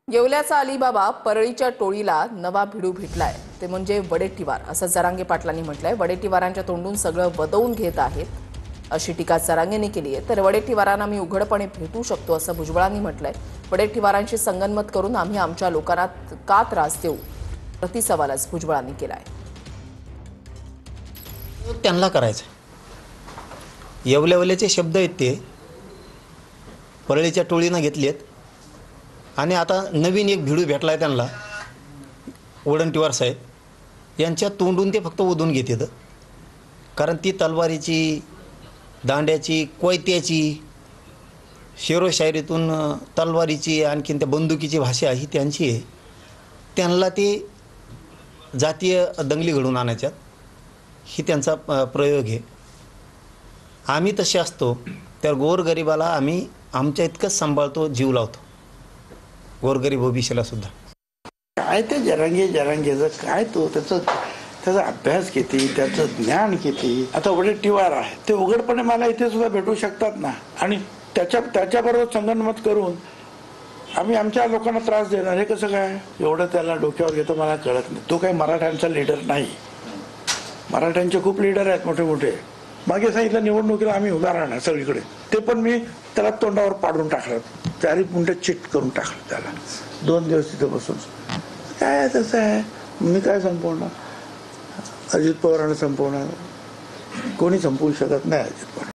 येवल्याचा Alibaba परळीच्या टोळीला नवा भिडू भेटलाय ते म्हणजे वडेट्टीवार असं जरांगे पाटलांनी म्हटलंय। वडेट्टीवारांच्या तोंडून सगळं वदवून घेत आहेत अशी टीका जरांगेंनी केली आहे। तर वडेट्टीवारांना मी उघडपणे भेटू शकतो असं भुजबळांनी म्हटलंय। वडेट्टीवारांशी संगनमत करून आम्ही आमच्या लोकांना का त्रास देऊ, प्रतिसवालच भुजबळांनी केलाय। त्यांना करायचं येवल्यावल्याचे शब्द आहेत ते परळीच्या टोळीनं घेतलेत आणि आता नवीन एक भिडू भेटलाय त्यांना वडेट्टीवार साहेब यांच्या तोंडून ते फक्त ओढून घेतात। कारण ती तलवारीची, दांड्याची, कोयत्याची, शेरोशायरीतून तलवारीची आणखीन त्या बंदुकीची भाषा ही त्यांची आहे। त्यांना ते जातीय दंगली घडून आणायच्यात ही त्यांचा प्रयोग आहे। आम्ही तसे असतो तर गोरगरिबाला आम्ही आमच्या इतकंच सांभाळतो, जीव लावतो, गोरगरीब ओबीसीला सुद्धा। काय ते जरांगेचं काय तो त्याचा अभ्यास किती, त्याचं ज्ञान किती। आता वडेट्टीवार आहे ते उघडपणे मला इथे सुद्धा भेटू शकतात ना, आणि त्याच्याबरोबर संगनमत करून आम्ही आमच्या लोकांना त्रास देणार, हे कसं काय? एवढं त्याला डोक्यावर घेतो मला कळत नाही। तो काही मराठ्यांचा लीडर नाही। मराठ्यांचे खूप लीडर आहेत मोठे मोठे। मागे सांगितलं निवडणुकीला आम्ही उभा राहणार सगळीकडे, ते पण मी त्याला तोंडावर पाडून टाकलं, 4 मिनिटं चिट करून टाकलं त्याला। 2 दिवस तिथे बसून काय तसं आहे, मी काय संपवणार? अजित पवारांना संपवणार? कोणी संपवू शकत नाही अजित पवार।